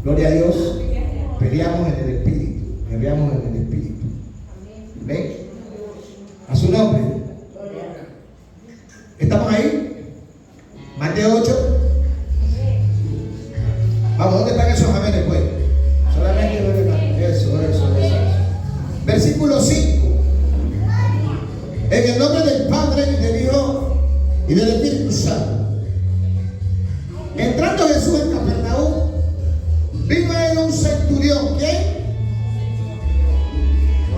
Gloria a Dios. Peleamos en el Espíritu. Peleamos en el Espíritu. ¿Ven? A su nombre. ¿Estamos ahí? Mateo 8. Vamos, ¿dónde están esos amenes pues? Solamente eso. Versículo 5. En el nombre del Padre y del Hijo y del Espíritu Santo. Entrando Jesús en Capernaum, vino a él un centurión que,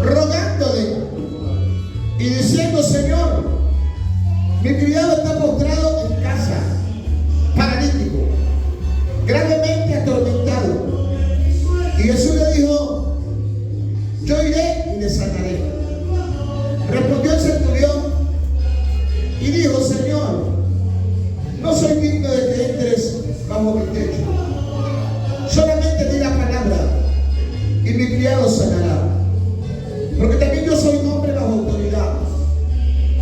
rogándole y diciendo: Señor, mi criado está postrado en casa, paralítico, gravemente atormentado. Y Jesús le dijo: yo iré y le sanaré. Respondió el centurión y dijo: Señor, no soy digno de que entres bajo mi techo. Solamente di la palabra y mi criado sanará. Porque también yo soy un hombre bajo autoridad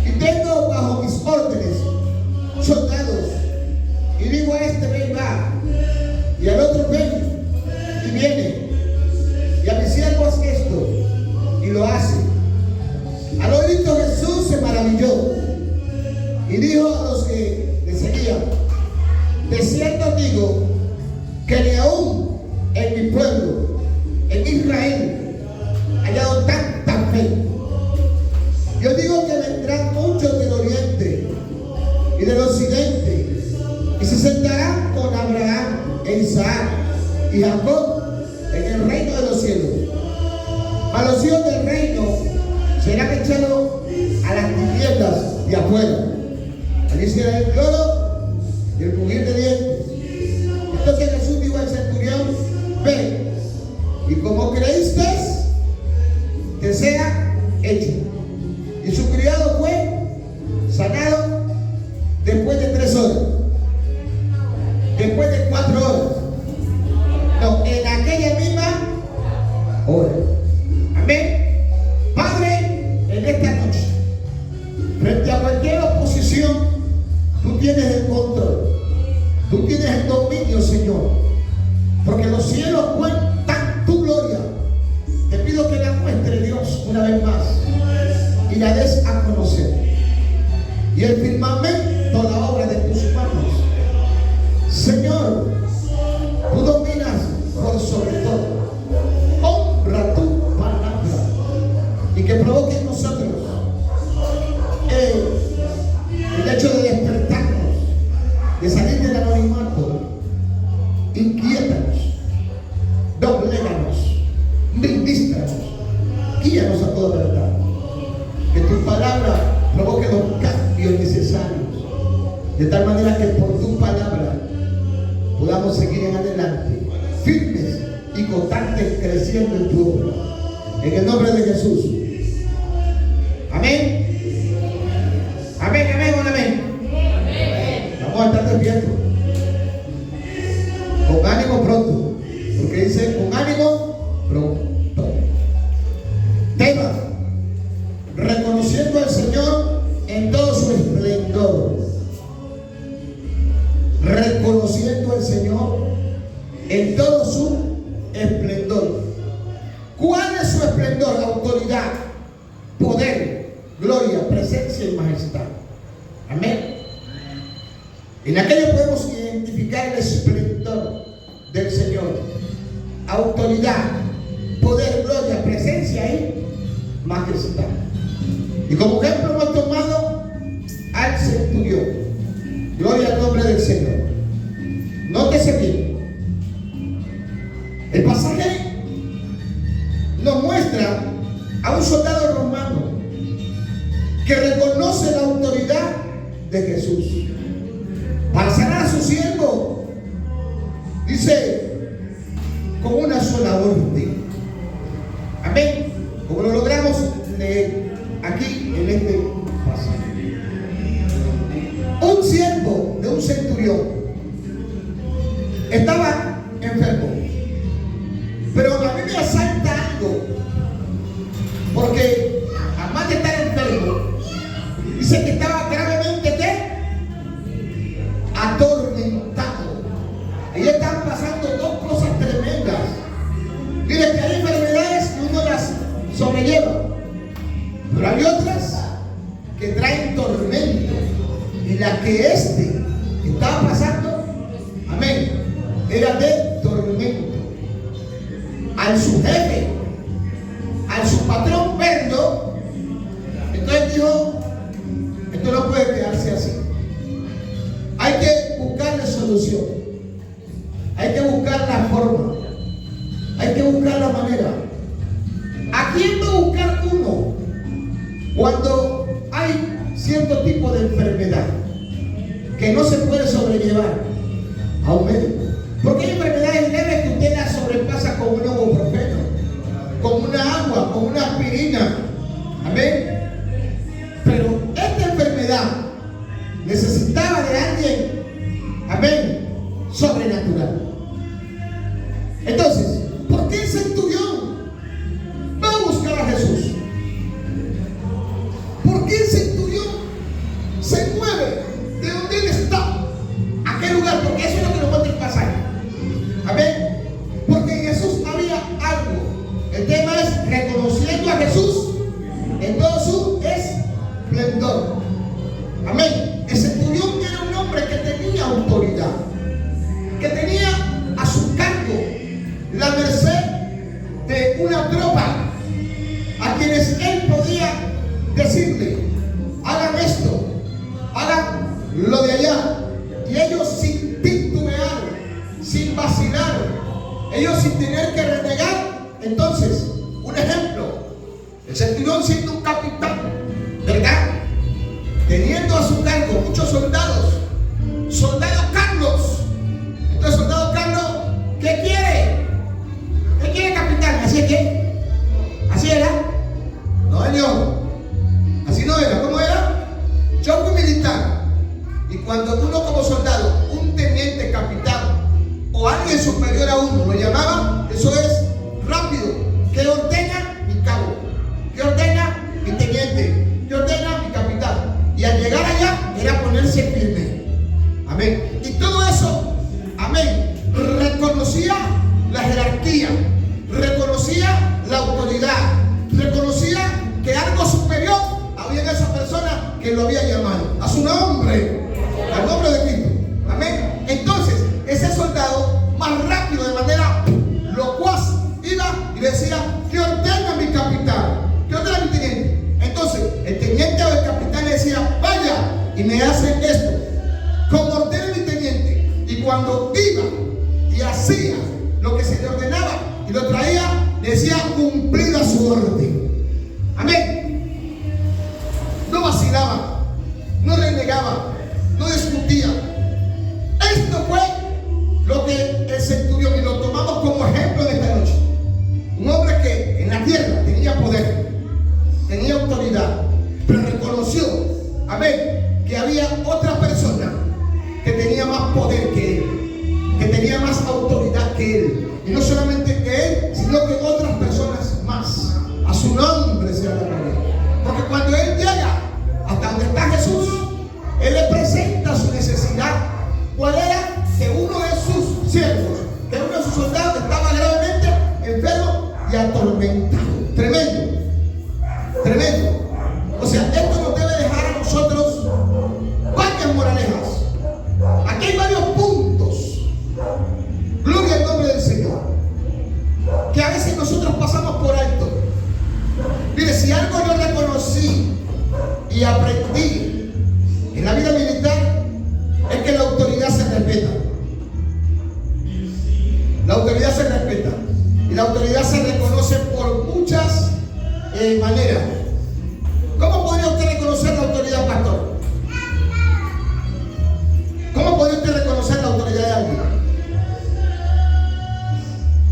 y tengo bajo mis órdenes soldados. Y digo a este: ven, va, y al otro: ven, y viene, y a mi siervo: haz esto, y lo hace. Al oír esto, Jesús se maravilló y dijo a los que le seguían: de cierto digo que ni aún en mi pueblo, en Israel, he hallado tanta fe. Yo digo que vendrán muchos del oriente y del occidente y se sentarán con Abraham e Isaac y Jacob en el reino de los cielos. A los hijos del reino serán echados a las tinieblas de afuera. Allí será el cloro y el crujir de dientes. Entonces Jesús dijo al centurión: ven, y como creíste, que sea hecho. Y su criado fue sanado después de 3 horas, después de 4 horas, no, en aquella misma hora. Amén. Padre, en esta noche, frente a cualquier oposición, tú tienes el control, tú tienes el dominio, Señor, porque los cielos cuentan tu gloria. Te pido que la muestre, Dios, una vez más y la des a conocer. Y el firmamento, la obra de tus manos, Señor, tú dominas por sobre todo. Honra tu palabra y que provoque en nosotros el hecho de despertarnos, de salir del anonimato. Inquiétanos, dobléganos, ministranos, guíanos a toda verdad. Que tu palabra provoque los cambios necesarios, de tal manera que por tu palabra podamos seguir en adelante, firmes y constantes, creciendo en tu obra. En el nombre de Jesús. Amén. Amén, amén, amén. Vamos a estar despiertos. Con ánimo pronto. Porque dice: con ánimo pronto. Tema: reconociendo al Señor en todo su esplendor. Reconociendo al Señor en todo su esplendor. ¿Cuál es su esplendor? Autoridad, poder, gloria, presencia y majestad. Amén. En aquello podemos identificar el esplendor del Señor. Autoridad, poder, gloria, presencia y majestad. Y como ejemplo hemos tomado al centurión. Gloria al nombre del Señor. Nótese bien. El pasaje nos muestra a un soldado romano que reconoce la autoridad de Jesús para sanar a su siervo. Dice: con una sola orden. Amén. Como lo logramos leer aquí en este pasaje. Un siervo de un centurión estaba enfermo, pero a mí me asalta algo, porque además de estar enfermo, dice que estaba gravemente atormentado. Ahí están pasando dos cosas tremendas. Mire que hay enfermedades que uno las sobrelleva, pero hay otras que traen tormento. Y la que estaba pasando, amén, era de tormento. Al su jefe, al su patrón verlo, entonces dijo, esto no puede quedarse así. Hay que buscarle solución. Hay que buscar la forma. Hay que buscar la manera. ¿A quién va a buscar uno cuando hay cierto tipo de enfermedad que no se puede sobrellevar? A un médico. Porque hay enfermedades leves que usted las sobrepasa con un ibuprofeno, con una agua, con una aspirina. Amén. Pero esta enfermedad necesitaba de alguien, amén, sobrenatural. Entonces, ¿por qué el centurión va a buscar a Jesús? ¿Por qué el centurión se mueve de donde él está a qué lugar? Porque eso es lo que nos muestra el pasaje. Amén. Porque en Jesús había algo. El tema es reconociendo a Jesús en todo su esplendor. Amén. El centurión era un hombre que tenía autoridad, que tenía a su cargo la merced de una tropa a quienes él podía decirle, hagan esto, hagan lo de allá. Y ellos sin titubear, sin vacilar, ellos sin tener que renegar. Entonces, un ejemplo, el centurión siendo un capitán, ¿verdad? Teniendo a su cargo muchos soldados, soldado Carlos. Entonces, soldado Carlos, ¿qué quiere? ¿Qué quiere, capitán? ¿Así es que? ¿Así era? No, señor. Así no era. ¿Cómo era? Yo fui militar. Y cuando uno como soldado, un teniente capitán o alguien superior a uno lo llamaba, eso es rápido. ¿Qué ordena? Mi cabo. ¿Qué ordena? Mi teniente. ¿Qué ordena? Mi capitán. Y al llegar allá era ponerse firme. Amén. Y todo eso, amén, reconocía la jerarquía, reconocía la autoridad, reconocía que algo superior había en esa persona que lo había llamado a su nombre, al nombre de Cristo. Amén. Entonces, ese soldado más rápido, de manera locuaz, iba y decía, ¿qué ordena mi capitán? ¿Qué ordena mi teniente? Entonces, el teniente o el capitán le decía, vaya y me hace esto, como ordena mi teniente. Y cuando iba y hacía lo que se le ordenaba y lo traía, decía cumplida su orden. Amén. No vacilaba, no renegaba, no discutía. Esto fue lo que el centurión, y lo tomamos como ejemplo en esta noche. Un hombre que en la tierra tenía poder, tenía autoridad, pero reconoció, amén, que había otra persona que tenía más poder que él, que tenía más autoridad que él. Y no solamente que él, sino que otras personas más. A su nombre sea la gloria. Porque cuando él llega hasta donde está Jesús, él le presenta su necesidad. ¿Cuál era? Que uno de sus siervos, que uno de sus soldados estaba gravemente enfermo y atormentado. Tremendo. Tremendo. O sea, esto nos debe dejar a nosotros varias moralejas. Aquí hay varios puntos. Gloria al nombre del Señor. Que a veces nosotros pasamos por alto. Mire, si algo yo reconocí y aprendí en la vida militar, es que la autoridad se respeta. La autoridad se respeta. Y la autoridad se reconoce por muchas maneras. ¿Cómo podría usted reconocer la autoridad, pastor? ¿Cómo podría usted reconocer la autoridad de alguien?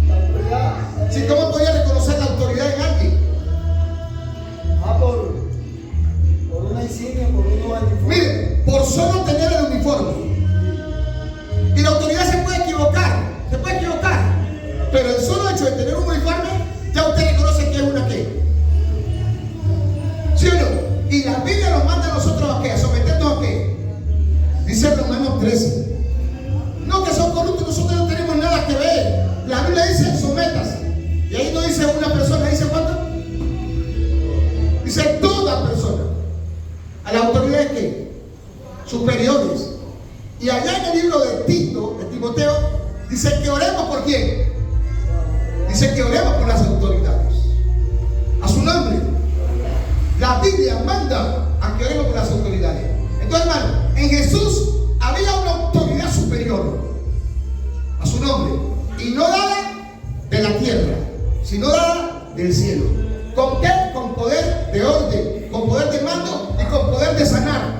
La autoridad. Sí, ¿cómo podría reconocer la autoridad en alguien? Por una insignia, por un uniforme. Mire, por solo tener el uniforme. Y la autoridad se puede equivocar, pero el solo hecho de tener un uniforme, ya usted reconoce que es una qué. Dice que oremos por quién. Dice que oremos por las autoridades. A su nombre. La Biblia manda a que oremos por las autoridades. Entonces, hermano, en Jesús había una autoridad superior. A su nombre. Y no dada de la tierra, sino dada del cielo. ¿Con qué? Con poder de orden, con poder de mando y con poder de sanar.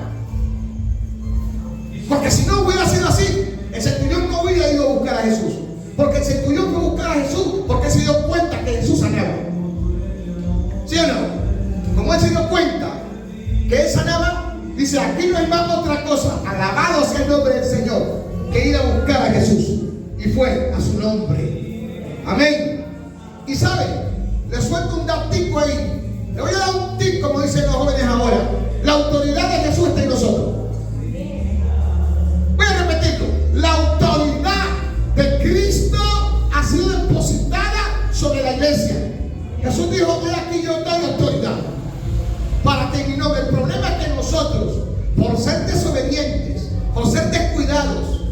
Porque si no hubiera sido así, el centurión no hubiera ido a buscar a Jesús. Porque el centurión fue a buscar a Jesús porque se dio cuenta que Jesús sanaba. ¿Sí o no? Como él se dio cuenta que él sanaba, dice, aquí no hay más otra cosa, alabado sea el nombre del Señor, que ir a buscar a Jesús. Y fue a su nombre. Amén. Y sabe, le suelto un datico ahí. Le voy a dar un tip, como dicen los jóvenes ahora. La autoridad de Jesús está en nosotros. Voy a repetirlo. La autoridad de Cristo ha sido depositada sobre la iglesia. Jesús dijo, he aquí yo doy autoridad para que mi nombre. El problema es que nosotros, por ser desobedientes, por ser descuidados,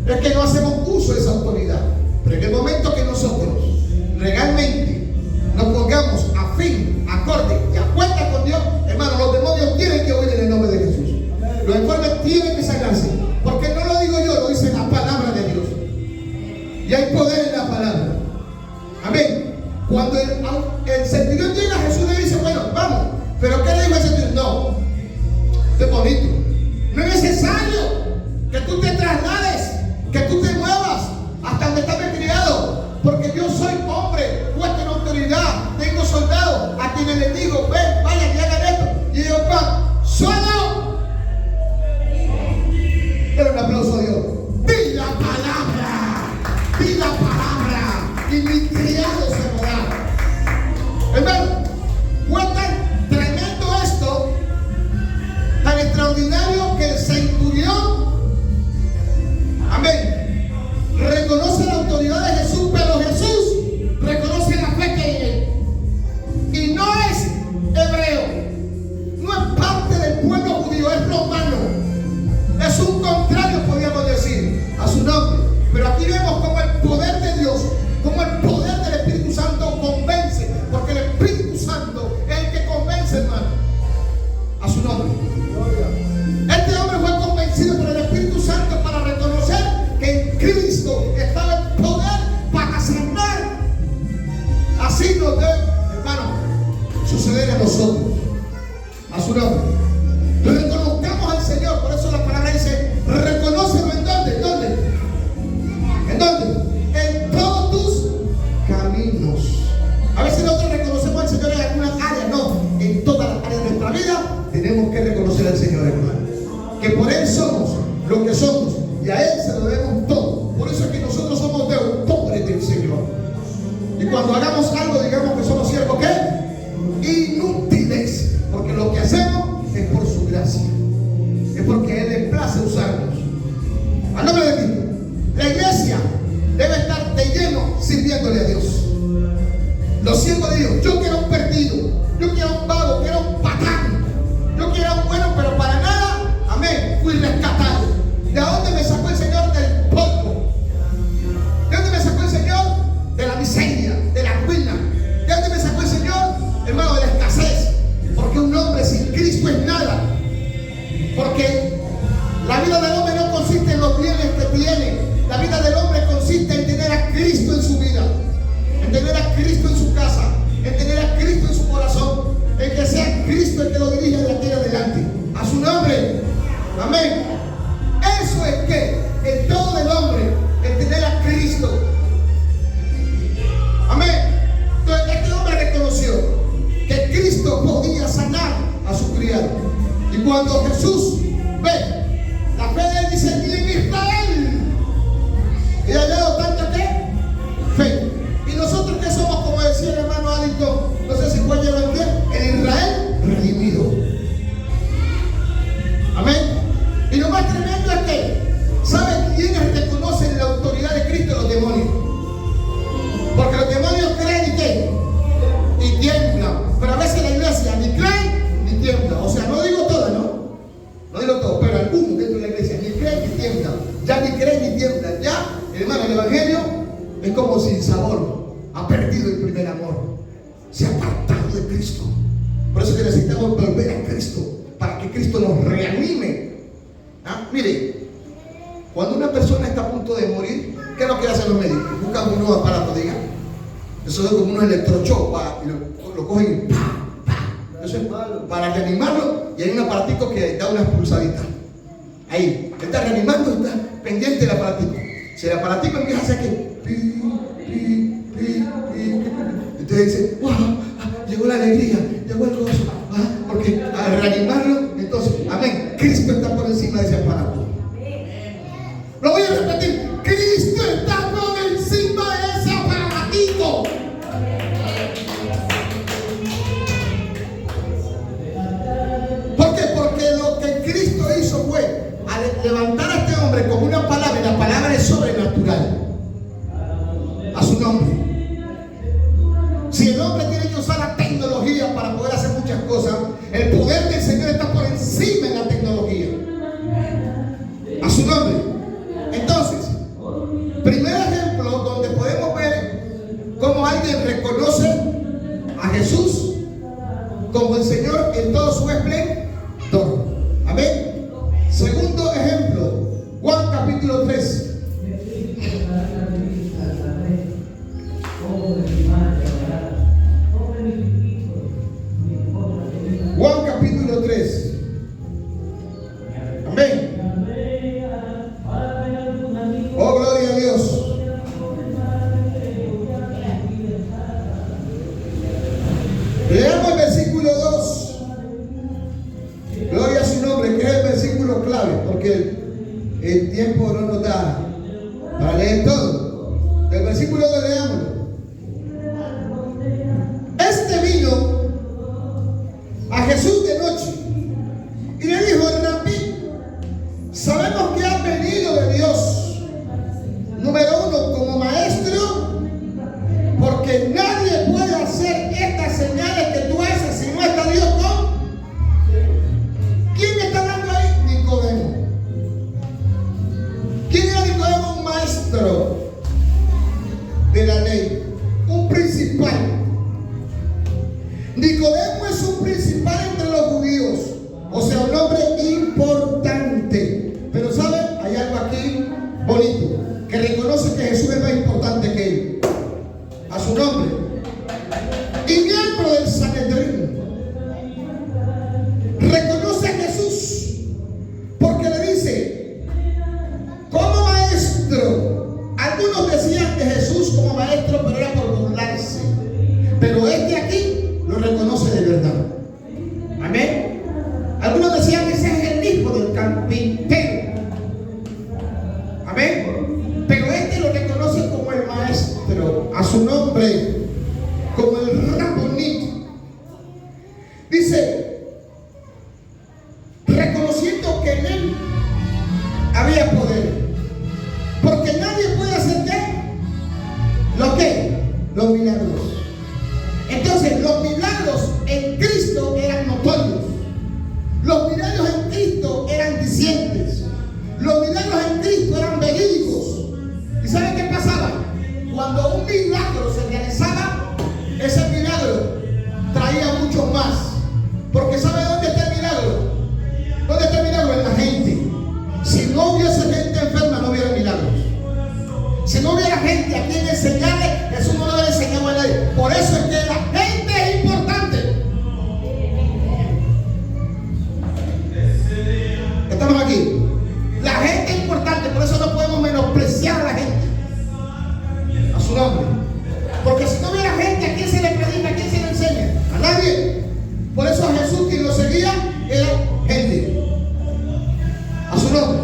es que no hacemos uso de esa autoridad. Pero en el momento que nosotros legalmente nos pongamos a fin, acorde y a cuenta con Dios, hermano, los demonios tienen que oír en el nombre de Jesús. Los enfermos tienen que sanarse. Porque no lo digo yo, lo dice la palabra de Dios. Y hay poder en la palabra. Amén. Cuando el centurión llega, Jesús le dice, bueno, vamos. Pero ¿qué le dijo el centurión? No, esto es bonito. No es necesario que tú te traslades, que tú te muevas hasta donde está mi criado. Porque yo soy hombre, puesto en autoridad, tengo soldados a quienes les digo, ven, vayan y hagan esto. Y ellos van, solo. Pero un aplauso a Dios. Di la palabra, y mi criado se morirá. Hermano, fue tan tremendo esto, tan extraordinario, que el centurión, amén, reconoce la autoridad de Jesús, pero Jesús reconoce la fe que hay en él. Y no es hebreo, no es parte del pueblo judío, es romano. Es un contrario, podríamos decir, a su nombre. Pero aquí vemos como el poder de Dios, como el poder del Espíritu Santo convence. Porque el Espíritu Santo es el que convence, hermano. A su nombre. Este hombre fue convencido por el Espíritu Santo para reconocer que en Cristo estaba el poder para sanar. Así nos debe, hermano, suceder a nosotros. A su nombre. Reconozcamos al Señor. Por eso la palabra dice, reconócelo. ¿En dónde? ¿En dónde? ¿En dónde? En todos tus caminos. A veces nosotros reconocemos al Señor en algunas áreas. No, en todas las áreas de nuestra vida tenemos que reconocer al Señor, hermano. Que por Él somos lo que somos y a Él se lo debemos todo. Por eso es que nosotros somos deudores del Señor. Y cuando hagamos algo, digamos que somos siervos, ¿qué? Inútiles. Porque lo que hacemos es por su gracia. Es porque Él le place usarnos. A nombre de Cristo. La iglesia debe estar de lleno sirviéndole a Dios. Los siervos de Dios. Yo quiero un perdido. Yo quiero un vago. Quiero un patán. Yo quiero un bueno, pero para nada. Amén. Fui rescatado. ¿De dónde me sacó el Señor? Del polvo. ¿De dónde me sacó el Señor? De la miseria, de la ruina. ¿De dónde me sacó el Señor? Hermano, de la escasez. Porque un hombre sin Cristo es nada. Porque la vida del hombre no consiste en los bienes que tiene. La vida del hombre consiste en tener a Cristo en su vida, en tener a Cristo en su casa, en tener a Cristo en su corazón, en que sea Cristo el que lo dirija de aquí en adelante. A su nombre. Amén. Eso es que el todo del hombre, el tener a Cristo. Amén. Entonces este hombre reconoció que Cristo podía sanar a su criado. Y cuando Jesús ve la fe de él, dice, y en Israel y ha hallado tanta ¿qué? Fe. Y nosotros que somos, como decía el hermano Adicto, no sé si fue llevar el Israel redimido. Amén. Y no Hermano, el Evangelio es como sin sabor. Ha perdido el primer amor. Se ha apartado de Cristo. Por eso que necesitamos volver a Cristo, para que Cristo nos reanime. Mire, cuando una persona está a punto de morir, ¿qué es lo que hacen los médicos? Buscan un nuevo aparato, diga. Eso es como unos electrochocs y lo cogen y ¡pam! Eso es para reanimarlo, y hay un aparatico que da unas pulsaditas. Ahí, él está reanimando, está pendiente del aparatico. Si el aparatico empieza a hacer que entonces dice, wow, llegó la alegría, llegó el gozo, porque al reanimarlo, entonces, amén, Cristo está por encima de ese aparato. Lo voy a repetir, Cristo está por encima de ese aparatico. ¿Por qué? Porque lo que Cristo hizo fue al levantar a este hombre con una palabra, y la palabra es sobrenatural. A su nombre. Si el hombre tiene que usar la tecnología para poder hacer muchas cosas, el poder del Señor está por encima de la tecnología. A su nombre. Entonces, primer ejemplo donde podemos ver cómo alguien reconoce a Jesús como el Señor en todo su esplendor. Amén. Segundo ejemplo, Juan capítulo 3. Juan capítulo 3. Amén. Oh, gloria a Dios. Leamos el versículo 2. Gloria a su nombre, que es el versículo clave, porque el tiempo no nos da para leer todo. Del versículo 2 leámoslo. Este vino a Jesús de noche y le dijo: Rabí, sabemos que has venido de Dios, número uno, como maestro, porque nadie puede hacer estas señales que tú haces si no está Dios con. ¿Quién está hablando ahí? Nicodemo. ¿Quién era Nicodemo? Un maestro de la ley, un principal. Nicodemo es un principal entre los judíos, o sea, un hombre importante. Pero ¿saben? Hay algo aquí bonito, que reconoce que Jesús es más importante que él. A su nombre. Y miembro del Sanedrín. Reconoce a Jesús porque le dice, como maestro. Algunos decían que Jesús como maestro, pero era por burlarse. Pero este aquí lo reconoce de verdad. Amén. Algunos decían que ese es el hijo del carpintero. Amén. Pero este lo reconoce como el maestro, a su nombre, como el Rabboni. Dice, reconociendo que en él había poder, porque nadie puede hacer ¿qué? ¿Lo qué? Los milagros. Entonces, los milagros en Cristo eran notorios. Los milagros en Cristo eran dicientes. Los milagros en Cristo eran verídicos. ¿Y saben qué pasaba? Cuando un milagro se realizaba, ese milagro traía mucho más. Porque ¿sabe dónde está el milagro? ¿Dónde está el milagro? En la gente. Si no hubiese gente enferma, no hubiera milagros. Si no hubiera gente a quien enseñarle, Jesús no le enseñaba a nadie. Por eso es que la gente es importante. Estamos aquí. La gente es importante, por eso no podemos menospreciar a la gente. A su nombre. Porque si no hubiera gente, ¿a quién se le predica? ¿A quién se le enseña? A nadie. Por eso a Jesús quien lo seguía era gente. A su nombre.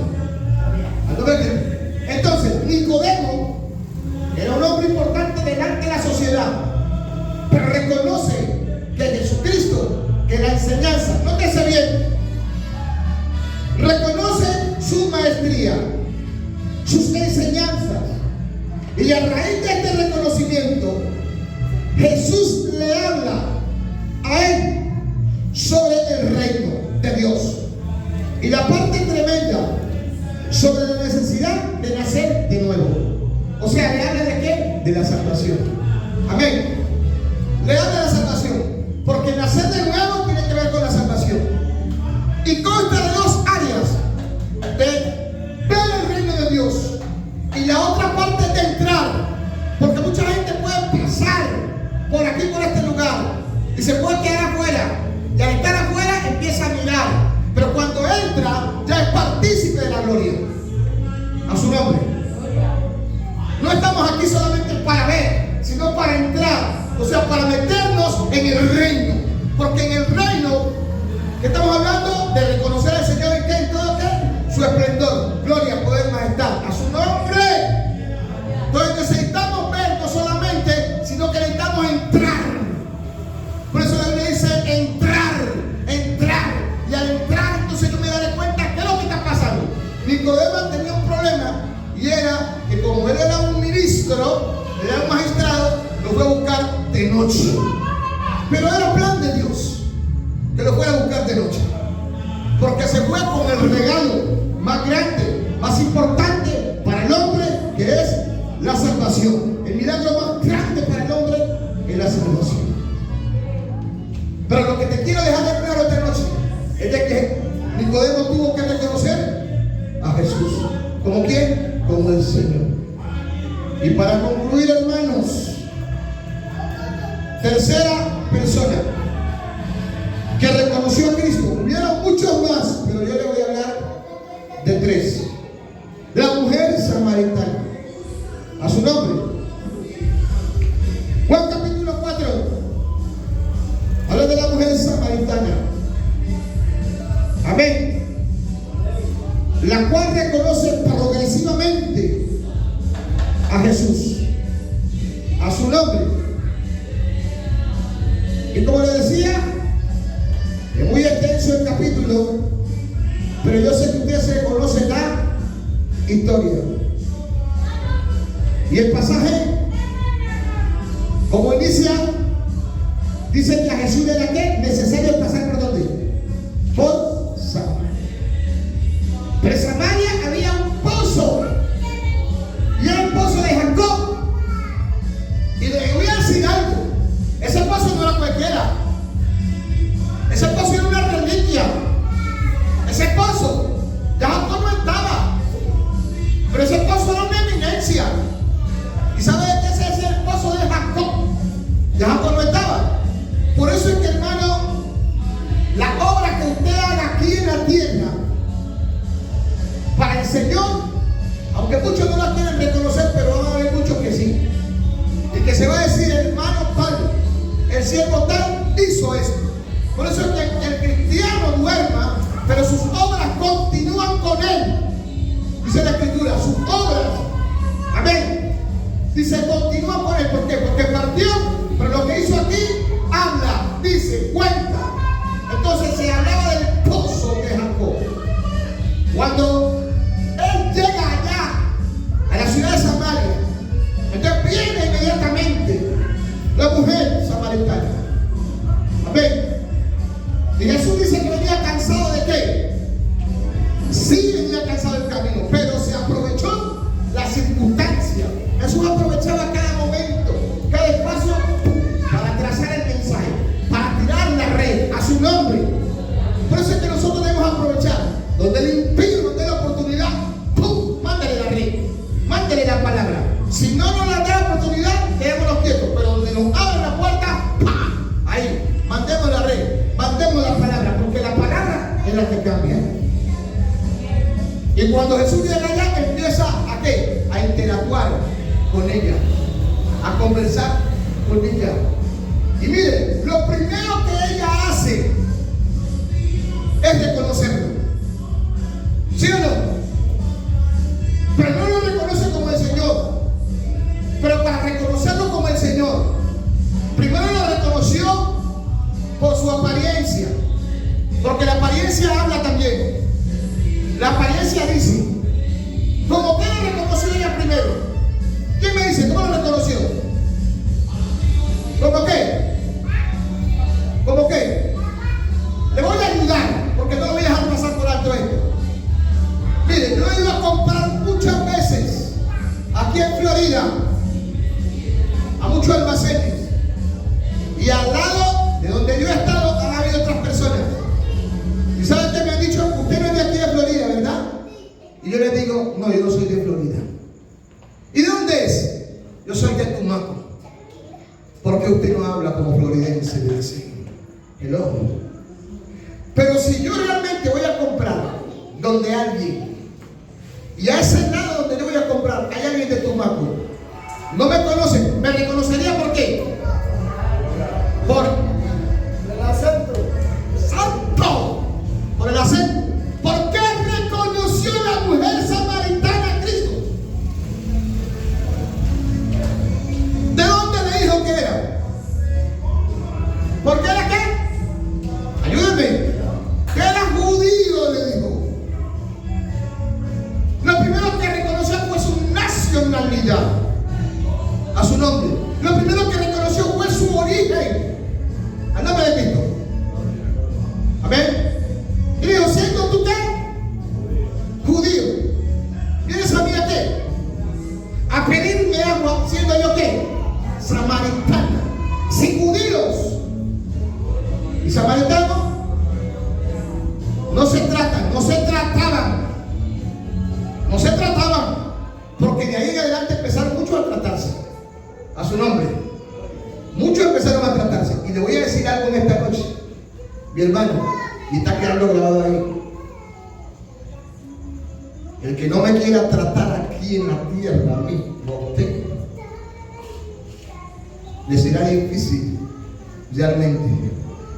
Entonces, Nicodemo era un hombre importante delante de la sociedad, pero reconoce que Jesucristo, que la enseñanza, nótese bien, reconoce su maestría, sus enseñanzas, y a raíz de este reconocimiento, Jesús le habla a él sobre el reino de Dios y la parte tremenda sobre la necesidad de nacer de nuevo. la salvación. Amén. Le habla de la salvación, porque nacer de nuevo tiene que ver con la salvación. Y consta de dos áreas: de ver el reino de Dios, y la otra parte es de entrar. Porque mucha gente puede pasar por aquí, por este lugar, y se puede quedar afuera, y al estar afuera empieza a mirar, pero cuando entra ya es partícipe de la gloria. A su nombre. No estamos aquí solamente para ver, sino para entrar, o sea, para meternos en el reino. Porque en el reino que estamos hablando de reconocer al Señor en qué, en todo qué, su esplendor, gloria, poder, majestad, a su nombre. Entonces necesitamos ver no solamente, sino que necesitamos entrar. Por eso la Biblia dice entrar, entrar. Y al entrar, entonces yo me daré cuenta qué es lo que está pasando. Nicodemo tenía un problema, y era que como él era un ministro, él era un magistrado, lo fue a buscar de noche. Pero era plan de Dios que lo fuera a buscar de noche, porque se fue con el regalo más grande, más importante para el hombre, que es la salvación. El milagro más grande para el hombre es la salvación. Pero lo que te quiero dejar de claro esta noche es de que Nicodemo tuvo que reconocer a Jesús. ¿Como quién? Como el Señor. Y para concluir, hermanos, tercera persona que reconoció a Cristo. Hubieron muchos más, pero yo le voy a hablar de tres. La mujer samaritana. A su nombre. Juan capítulo 4 habla de la mujer samaritana. Amén. La cual reconoce progresivamente a Jesús. A su nombre. Y como le decía, es muy extenso el capítulo, pero yo sé que usted se conoce la historia. Y el pasaje, como inicia, dice que a Jesús era que necesario pasar por ¿dónde? Por Samaria. Pero en Samaria había un pozo, y era el pozo de Jacob. Y le voy a decir algo: ese pozo no era cualquiera. Ese pozo era una reliquia. Ese pozo, ya Jacob no estaba, pero ese pozo era una eminencia. ¿Y sabe de qué es el pozo de Jacob? Ya Jacob no estaba. Por eso es que, hermano, la obra que usted haga aquí en la tierra para el Señor, aunque muchos no la quieren reconocer, pero van a haber muchos que sí, y que se va a decir: el hermano tal, el siervo tal hizo esto. Por eso es que el cristiano duerma, pero sus obras continúan con él. Dice la Escritura, sus obras, amén, dice, continúan con él. ¿Por qué? Porque partió, pero lo que hizo aquí habla, dice, cuenta. Entonces se hablaba del pozo de Jacob. Cuando él llega allá a la ciudad de Samaria, entonces viene inmediatamente la mujer samaritana. Amén. Y Jesús dice que venía cansado ¿de qué? Sí, venía cansado del camino, pero se aprovechó la circunstancia. Jesús aprovechaba cada momento, cada espacio, para trazar el mensaje, para tirar la red a su nombre. Por eso es que nosotros debemos aprovechar donde el impío nos dé la oportunidad, ¡pum!, mándale la red, mándale la palabra. Si no nos la da la oportunidad, quedémonos quietos, pero donde nos abren la puerta, ¡pam!, ahí, mandemos la red, mandemos la palabra, porque la palabra es la que cambia. Y cuando Jesús llega allá, empieza ¿a qué? A interactuar con ella, a conversar con ella. Y mire, lo primero que ella hace es reconocerlo. ¿Sí o no? Pero no lo reconoce como el Señor. Pero para reconocerlo como el Señor, primero lo reconoció por su apariencia. Porque la apariencia habla también. La apariencia dice. ¿Cómo que lo reconoció ella primero? ¿Quién me dice? ¿Cómo lo reconoció? ¿Cómo qué? ¿Cómo qué? Le voy a ayudar, porque no lo voy a dejar pasar por alto esto. Mire, yo he ido a comprar muchas veces aquí en Florida muchos almacenes. Y al lado de donde yo he estado han habido otras personas. ¿Y saben qué me han dicho? Usted no es de aquí de Florida, ¿verdad? Y yo les digo, no, yo no soy de Florida. ¿Y de dónde es? Yo soy de Tumaco. ¿Por qué usted no habla como floridense? Le dicen. El ojo. Pero si yo realmente voy a comprar donde alguien, y a ese lado donde yo voy a comprar hay alguien de Tumaco, no me conoce, me reconocería. ¿Por qué? Por El acento. santo, por el acento. ¿Por qué reconoció la mujer samaritana a Cristo? ¿De dónde le dijo que era? ¿Por qué era qué? Ayúdenme. Que era judío, le dijo. Lo primero que reconoció fue su nacionalidad, a su nombre. Lo primero que reconoció fue su origen, al nombre de Cristo. Amén. Y dijo, siendo tú qué? Judío. ¿Vienes a mí a qué? A pedirme agua, siendo yo qué? Samaritana. Sin judíos y samaritanos no se tratan, no se trataban. No se trataban, porque de ahí en adelante empezaron muchos a tratarse, a su nombre. Muchos empezaron a tratarse. Y le voy a decir algo en esta noche, mi hermano, y está quedando grabado ahí. El que no me quiera tratar aquí en la tierra, a mí, o a usted, le será difícil realmente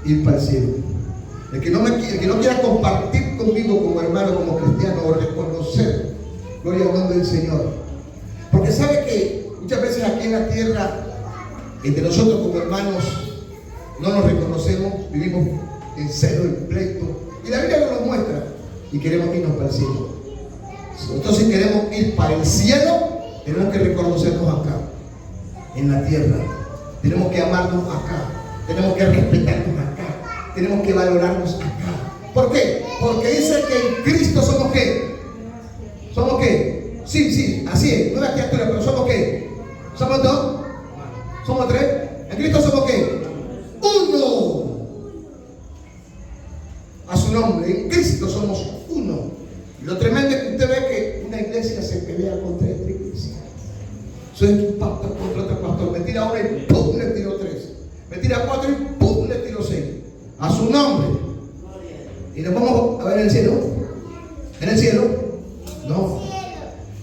ir para el cielo. El que no quiera compartir conmigo como hermano, como cristiano, o reconocer, gloria al nombre del Señor. Porque sabe que muchas veces aquí en la tierra, entre nosotros como hermanos, no nos reconocemos, vivimos en celo, en pleito. Y la Biblia nos muestra y queremos irnos para el cielo. Entonces, si queremos ir para el cielo, tenemos que reconocernos acá, en la tierra. Tenemos que amarnos acá. Tenemos que respetarnos acá. Tenemos que valorarnos acá. ¿Por qué? Porque dice que en Cristo somos ¿qué? ¿Somos qué? Sí, así es. No es criatura, pero ¿somos qué? ¿Somos dos? ¿Somos tres? En Cristo somos ¿qué? Uno. A su nombre. En Cristo somos uno. Y lo tremendo es que usted ve que una iglesia se pelea contra otra iglesia. Soy un pastor contra otro pastor. Me tira uno y ¡pum! Le tiro tres. Me tira cuatro y ¡pum! Le tiro seis. A su nombre. Y nos vamos a ver en el cielo. ¿En el cielo? No.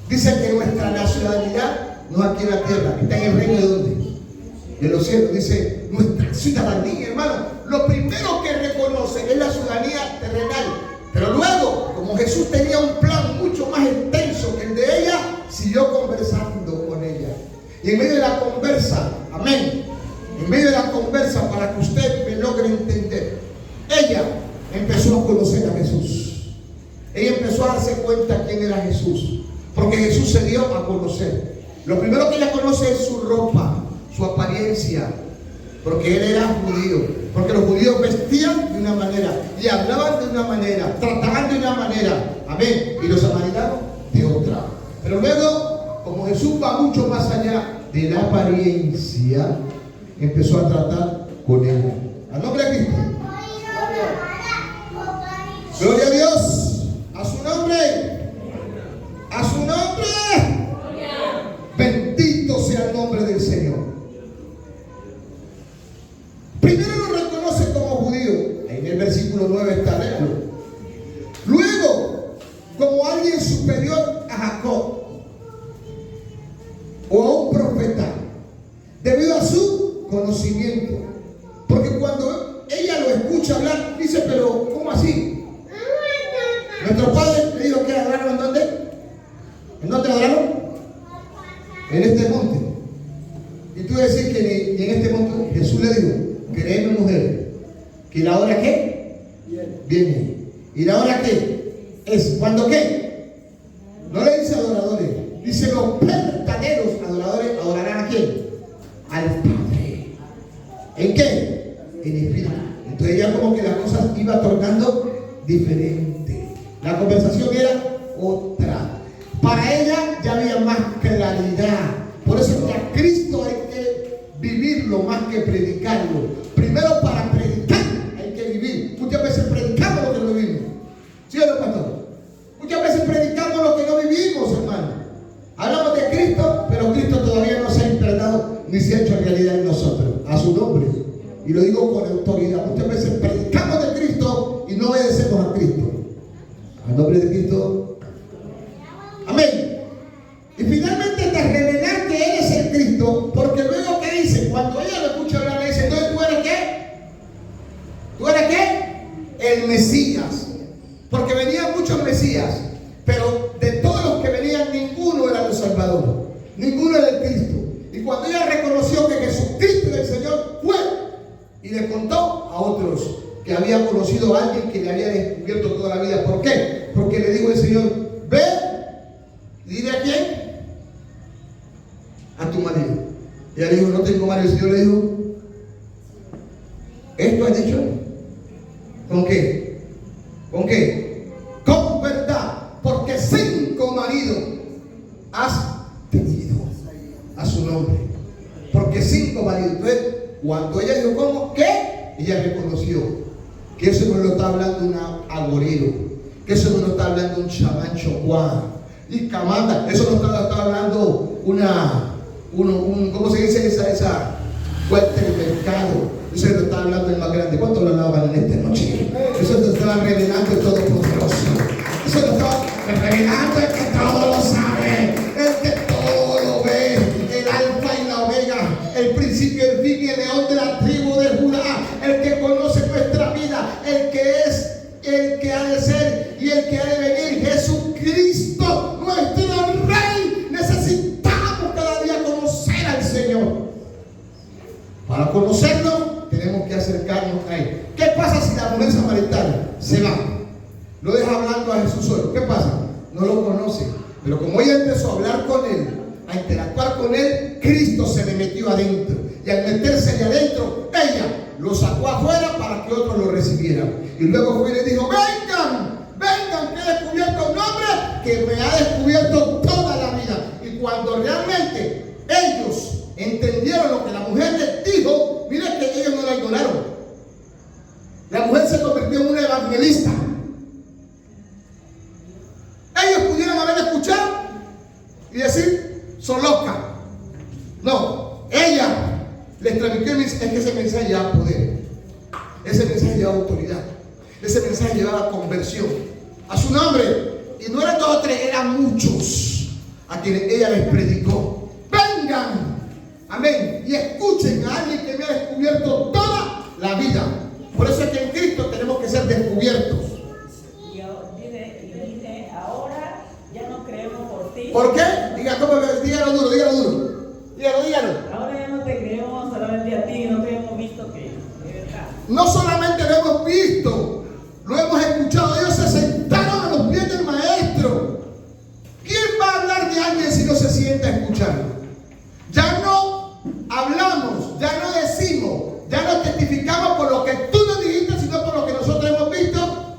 Dice que nuestra nacionalidad no es aquí en la tierra, está en el reino de ¿dónde? De los cielos. Dice nuestra ciudadanía, hermano. Lo primero que reconoce es la ciudadanía terrenal. Pero luego, como Jesús tenía un plan mucho más extenso que el de ella, siguió conversando con ella. Y en medio de la conversa, amén, en medio de la conversa, para que usted me logre entender, ella empezó a conocer a Jesús. Ella empezó a darse cuenta quién era Jesús, porque Jesús se dio a conocer. Lo primero que ella conoce es su ropa, su apariencia, porque él era judío, porque los judíos vestían de una manera y hablaban de una manera, trataban de una manera, amén, y los samaritanos de otra. Pero luego, como Jesús va mucho más allá de la apariencia, empezó a tratar con él. ¿A nombre de Cristo? Gloria a Dios. A su nombre. A su nombre. Bendito sea el nombre del Señor. Primero lo reconoce como judío. Ahí en el versículo 9 está, léalo. Luego, como alguien superior a Jacob o a un profeta, debido a su conocimiento. Porque cuando ella lo escucha hablar, dice, pero ¿cómo así? Nuestro padre le dijo que adoraron ¿en dónde? ¿En dónde adoraron? En este monte. Y tú decís que en este monte Jesús le dijo, créeme mujer, que la hora ¿qué? Viene. ¿Y la hora qué? Es cuando ¿qué? No le dice adoradores, dice los verdaderos adoradores adorarán ¿a quién? Al Padre. ¿En qué? En espíritu. Entonces ya como que las cosas iba tornando diferente. La conversación era otra. Para ella ya había más claridad. Por eso que a Cristo hay que predicarlo. Primero, para predicar hay que vivir. Muchas veces predicamos lo que no vivimos. ¿Sí o no, pastor? Muchas veces predicamos lo que no vivimos, hermano. Hablamos de Cristo, pero Cristo todavía no se ha impregnado ni se ha hecho realidad en nosotros. A su nombre. Y lo digo con autoridad. Muchas veces predicamos de Cristo y no obedecemos a Cristo. Al nombre de Cristo. Amén. Y finalmente de revelar que Él es el Cristo, porque luego ¿qué dice? Cuando ella lo escucha hablar, le dice, entonces ¿tú eres qué? ¿Tú eres qué? El Mesías. Porque venían muchos Mesías, pero de todos los que venían, ninguno era el Salvador. Ninguno era el Cristo. Y cuando ella reconoció que Jesucristo era el Señor, fue y le contó a otros que había conocido a alguien que le había descubierto toda la vida. ¿Por qué? Porque le dijo el Señor, ve, dile a quién, a tu marido. Y ella le dijo, no tengo marido. El Señor le dijo, ¿esto has dicho? ¿Con qué? ¿Con qué? Con verdad, porque 5 maridos has tenido, a su nombre. Porque 5 maridos. Entonces, cuando ella dijo, ¿cómo? ¿Qué? Ella reconoció que eso no lo está hablando un agorero, que eso no lo está hablando un chamán chocuán, y camanda, eso no está hablando ¿cómo se dice esa fuerte del mercado? Eso lo está hablando el más grande. ¿Cuántos lo hablaban en esta noche? Eso lo estaba revelando el Todopoderoso. Eso lo estaba revelando el que todo lo sabe, el que todo lo ve, el alfa y la omega, el principio, el fin y el león de la tribu de Judá, el que conoce nuestra vida, el que es, el que ha de ser y el que ha de venir, Jesucristo, nuestro Rey. Necesitamos cada día conocer al Señor. Para conocerlo, tenemos que acercarnos a Él. ¿Qué pasa si la mujer samaritana se va? Lo deja hablando a Jesús solo. ¿Qué pasa? No lo conoce. Pero como ella empezó a hablar con Él, a interactuar con Él, Cristo se le metió adentro. Y al meterse allá adentro, ella lo sacó afuera para que otros lo recibieran. Y luego fue y le dijo, vengan, vengan, que he descubierto un hombre que me ha descubierto toda la vida. Y cuando realmente ellos entendieron lo que la mujer les dijo, miren que ellos no la ignoraron. La mujer se convirtió en una evangelista. Ellos pudieron haber escuchado y decir, son locas. No, ella les transmitió el mensaje. Es que ese mensaje llevaba poder, ese mensaje llevaba autoridad, ese mensaje llevaba conversión a su nombre. Y no eran 2 o 3, eran muchos a quienes ella les predicó. Vengan, amén, y escuchen a alguien que me ha descubierto toda la vida. Por eso es que en Cristo tenemos que ser descubiertos. Y dice, ahora ya no creemos por ti. ¿Por qué? Dígalo duro, dígalo duro. Dígalo. Ahora ya no te creemos solamente a ti, no te hemos visto que de verdad. No solamente lo hemos visto, lo hemos escuchado. Ellos se sentaron a los pies del maestro. ¿Quién va a hablar de alguien si no se sienta a escucharlo? Ya no hablamos, ya no decimos, ya no testificamos por lo que tú nos dijiste, sino por lo que nosotros hemos visto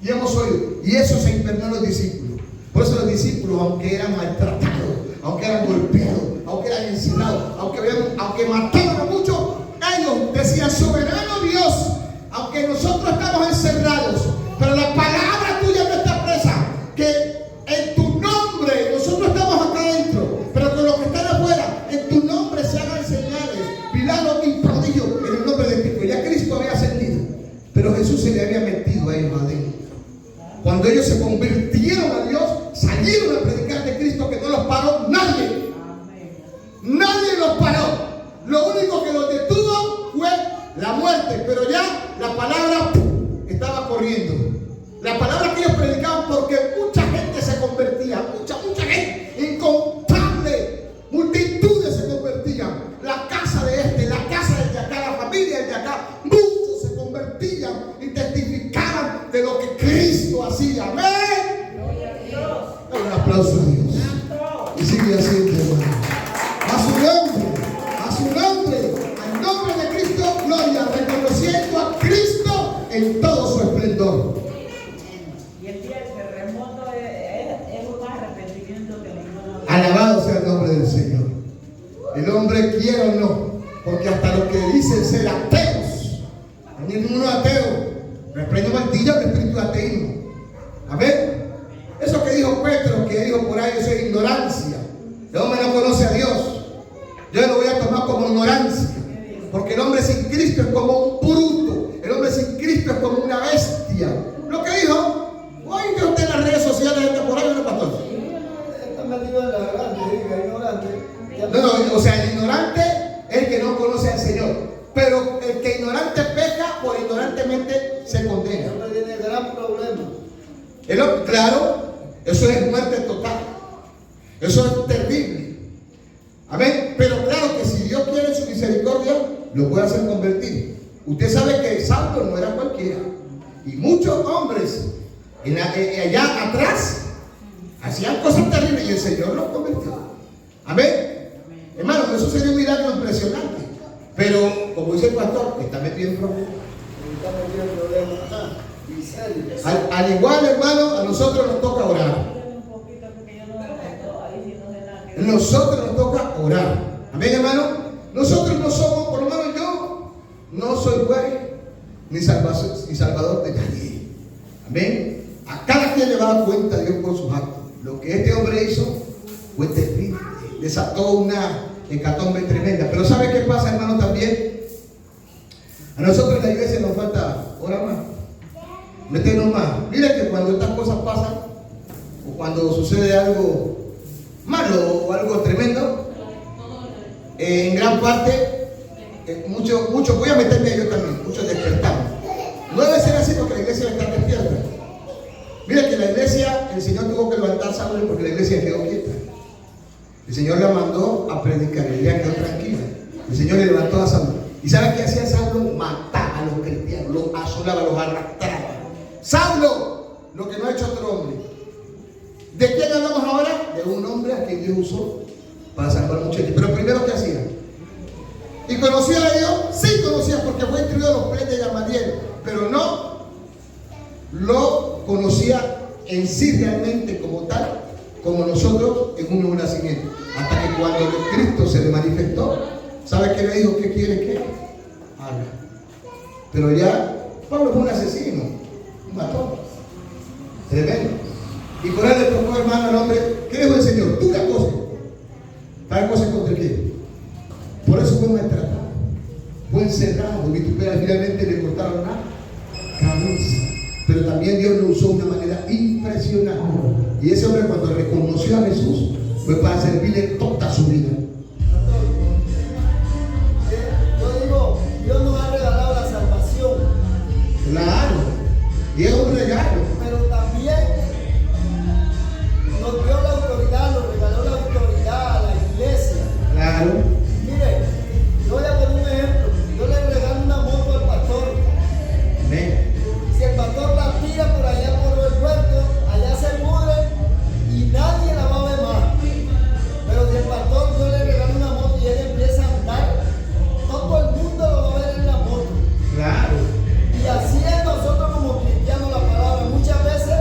y hemos oído. Y eso se impregnó en los discípulos. Por eso los discípulos, aunque eran maltratados, aunque eran golpeados, aunque eran encerrados, aunque mataban a muchos, ellos decían, soberano Dios, aunque nosotros estamos encerrados, pero la palabra tuya no está presa, que en tu nombre nosotros estamos acá adentro, pero con los que están afuera, en tu nombre se hagan señales, milagros y prodigios en el nombre de Cristo. Ya Cristo había ascendido, pero Jesús se le había metido a ellos adentro. Cuando ellos se convirtieron a Dios, salieron a predicar de Cristo, que no los paró nadie. Nadie los paró. Lo único que los detuvo fue la muerte, pero ya la palabra estaba corriendo. La palabra que ellos predicaban, porque mucha gente se convertía, mucha gente, incontable, multitudes se convertían. La casa de este, la casa del de acá, la familia del de acá, muchos se convertían y testificaban de lo que Cristo hacía. Amén. Gloria a Dios. Un aplauso a Dios. Y sigue haciendo, hermano. A su nombre, al nombre de Cristo, gloria, reconociendo a Cristo en todo su esplendor. Y el día del terremoto es un arrepentimiento que ninguno. Alabado sea el nombre del Señor. El hombre quiera o no, Porque hasta los que dicen ser ateos, no hay ninguno ateo, reprende martillo el espíritu de ateísmo. A ver, eso que dijo Petro, que dijo por ahí, eso es ignorancia. El hombre no conoce a Dios. Yo lo voy a tomar como ignorancia. Porque el hombre sin Cristo es como un bruto. El hombre sin Cristo es como una bestia. Lo que dijo, oye, que usted en las redes sociales está por ahí, ¿no, pastor? Está metido en la grande, diga, ignorante. No, o sea, el ignorante es el que no conoce al Señor. Pero el que ignorante peca, por ignorantemente se condena. El hombre tiene gran problema. Claro, eso es muerte total. Eso es terrible. Amén. Pero claro que si Dios quiere su misericordia, lo puede hacer convertir. Usted sabe que Saulo no era cualquiera. Y muchos hombres allá atrás hacían cosas terribles y el Señor los convirtió. Amén. Hermano, eso sería un milagro impresionante. Pero, como dice el pastor, está metido en problemas. Está metido en problemas. Al igual, hermano, a nosotros nos toca orar. Nosotros nos toca orar. Amén, hermano. Nosotros no somos, por lo menos yo, no soy güey ni salvador de nadie. Amén. A cada quien le va a dar cuenta a Dios por sus actos. Lo que este hombre hizo fue terrible. Desató una hecatombe tremenda. Pero ¿sabe qué pasa, hermano? También a nosotros en la iglesia nos falta orar más. Meternos más. Mira que cuando estas cosas pasan, o cuando sucede algo malo o algo tremendo, en gran parte, muchos, voy a meterme yo también, muchos despertamos. No debe ser así porque la iglesia está despierta. Mira que la iglesia, el Señor tuvo que levantar a Saulo porque la iglesia quedó quieta. El Señor la mandó a predicar y ella quedó tranquila. El Señor le levantó a Saulo. ¿Y sabe qué hacía Saulo? Mataba a los cristianos, los asolaba, los arrastraba. Saulo, lo que no ha hecho otro hombre. ¿De quién hablamos ahora? De un hombre a quien Dios usó para salvar mucha gente. Pero primero, ¿qué hacía? ¿Y conocía a Dios? Sí conocía, porque fue instruido en los pies de Gamaliel, pero no lo conocía en sí realmente como tal, como nosotros en un nuevo nacimiento. Hasta que cuando Cristo se le manifestó, ¿sabe qué le dijo? ¿Qué quiere que haga? Pero ya Pablo fue un asesino, un matón, tremendo. Y por él le tocó, hermano, al hombre, ¿qué dijo el Señor? Tú la cosa. ¿Tal cosa contra quién? Por eso fue maltratado, fue encerrado, vitupera, finalmente le cortaron la cabeza. Pero también Dios lo usó de una manera impresionante. Y ese hombre, cuando reconoció a Jesús, fue para servirle toda su vida. Yo digo, Dios nos ha regalado la salvación. Claro, y es un regalo. Pero también nos dio la autoridad, nos regaló la autoridad a la iglesia. Claro. Mire, yo voy a poner un ejemplo. Yo le regalo una moto al pastor. Amén. Si el pastor la tira por allá por el puerto, allá se pudre y nadie la va a ver más. Pero si el pastor yo le regalo una moto y él empieza a andar, todo el mundo lo va a ver en la moto. Claro. Y así es nosotros como cristianos la palabra. Muchas veces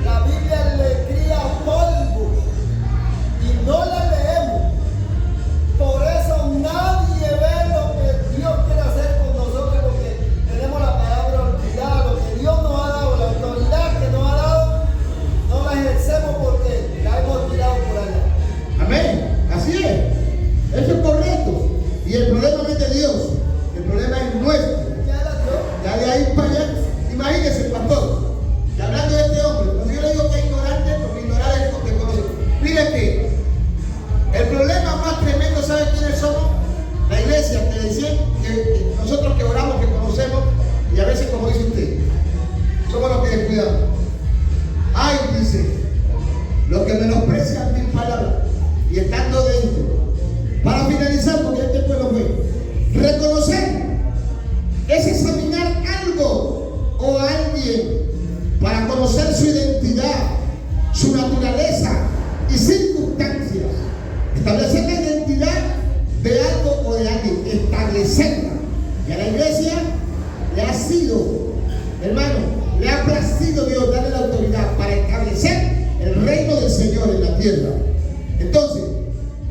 la Biblia le cría polvo y no la leemos. Por eso nadie ve lo que Dios quiere hacer con nosotros, porque tenemos la palabra olvidada. Lo que Dios nos ha dado, la autoridad que nos ha dado, no la ejercemos porque la hemos tirado por allá. Amén. Así es. Eso es correcto. Y el problema no es de Dios, el problema es nuestro. Ya de ahí para allá, imagínense, pastor, y hablando de este hombre, cuando yo le digo que es ignorante, porque ignorar es lo que conoce. Mire que el problema más tremendo, ¿sabe quiénes somos? La iglesia, que decían que nosotros que oramos, que conocemos, y a veces, como dice usted, somos los que descuidamos. Ay, dice, los que menosprecian mis palabras y estando dentro. Para finalizar, porque este pueblo fue reconocer, es examinar algo o alguien para conocer su identidad, su naturaleza y circunstancias. Establecer la identidad de algo o de alguien, establecerla. Y a la iglesia le ha sido, hermano, le ha placido Dios darle la autoridad para establecer el reino del Señor en la tierra. Entonces,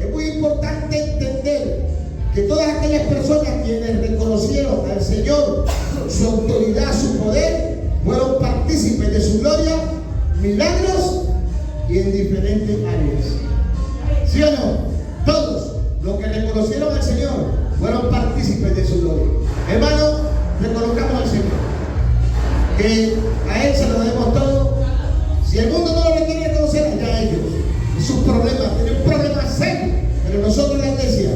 es muy importante entender que todas aquellas personas quienes reconocieron al Señor, su autoridad, su poder, fueron partícipes de su gloria, milagros y en diferentes áreas. ¿Sí o no? Todos los que reconocieron al Señor fueron partícipes de su gloria. Hermano, reconozcamos al Señor, que a Él se lo debemos todo. Si el mundo no lo quiere reconocer, allá ellos, sus problemas, tienen problemas serios, pero nosotros la iglesia,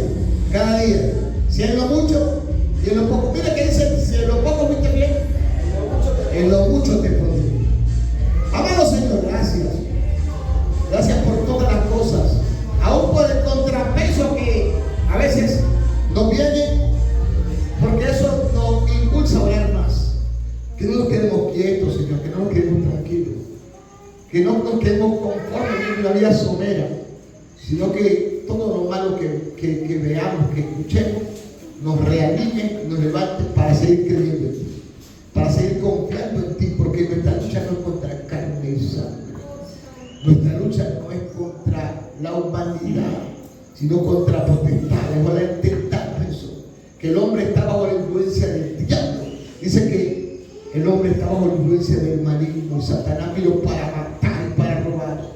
cada día, si en lo mucho y en lo poco, mira que dice, si en lo poco fuiste bien, en lo mucho te protegeré. Amado Señor, gracias. Gracias por todas las cosas, aún por el contrapeso que a veces nos viene, porque eso nos impulsa a orar más. Que no nos quedemos quietos, Señor, que no nos quedemos tranquilos, que no nos quedemos conformes en una vida somera, sino que todo lo malo que veamos, que escuchemos, nos reanime, nos levante para seguir creyendo en ti, para seguir confiando en ti, porque nuestra lucha no es contra carne y sangre. Nuestra lucha no es contra la humanidad, sino contra potestades. Ojalá entendamos eso, que el hombre está bajo la influencia del diablo. Dice que el hombre está bajo la influencia del maligno, y Satanás vino para matar y para robar.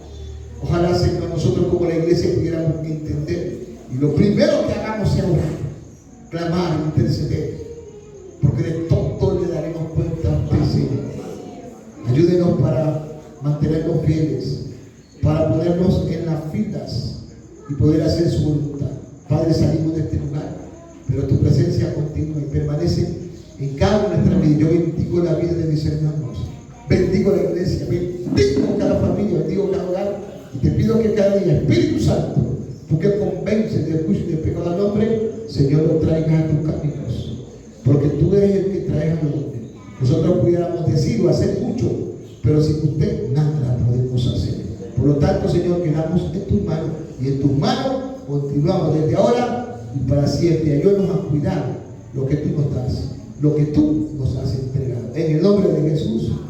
Ojalá, Señor, nosotros como la iglesia pudiéramos entender, y lo primero que hagamos sea orar, clamar, interceder, porque de todo le daremos cuenta a usted, Señor. Ayúdenos para mantenernos fieles, para ponernos en las filas y poder hacer su voluntad. Padre, salimos de este lugar, pero tu presencia continua y permanece en cada una de nuestras vidas. Yo bendigo la vida de mis hermanos, bendigo la iglesia, bendigo cada familia, bendigo cada hogar, y te pido que cada día, Espíritu Santo, tú que convences de juicio y de pecado al hombre, Señor, lo traigas a tus caminos, porque tú eres el que traes al hombre. Nosotros pudiéramos decir o hacer mucho, pero sin usted nada podemos hacer. Por lo tanto, Señor, quedamos en tus manos, y en tus manos continuamos desde ahora y para siempre. Ayúdanos a cuidar lo que tú nos das, lo que tú nos has entregado. En el nombre de Jesús.